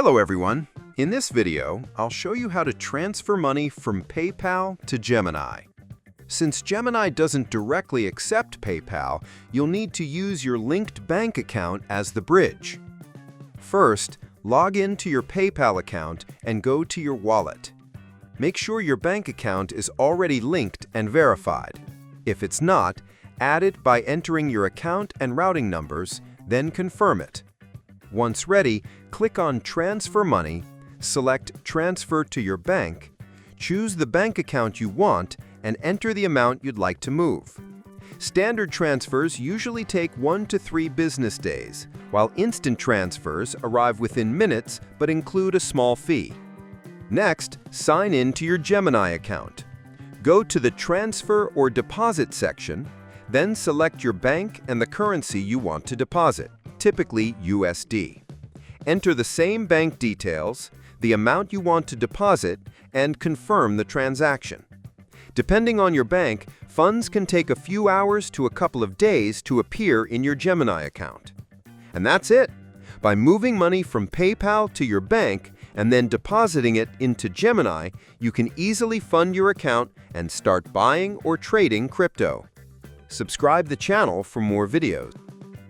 Hello everyone. In this video, I'll show you how to transfer money from PayPal to Gemini. Since Gemini doesn't directly accept PayPal, you'll need to use your linked bank account as the bridge. First, log into your PayPal account and go to your wallet. Make sure your bank account is already linked and verified. If it's not, add it by entering your account and routing numbers, then confirm it. Once ready, click on Transfer Money, select Transfer to your bank, choose the bank account you want, and enter the amount you'd like to move. Standard transfers usually take 1 to 3 business days, while instant transfers arrive within minutes but include a small fee. Next, sign in to your Gemini account. Go to the Transfer or Deposit section, then select your bank and the currency you want to deposit, typically USD. Enter the same bank details, the amount you want to deposit, and confirm the transaction. Depending on your bank, funds can take a few hours to a couple of days to appear in your Gemini account. And that's it! By moving money from PayPal to your bank and then depositing it into Gemini, you can easily fund your account and start buying or trading crypto. Subscribe the channel for more videos.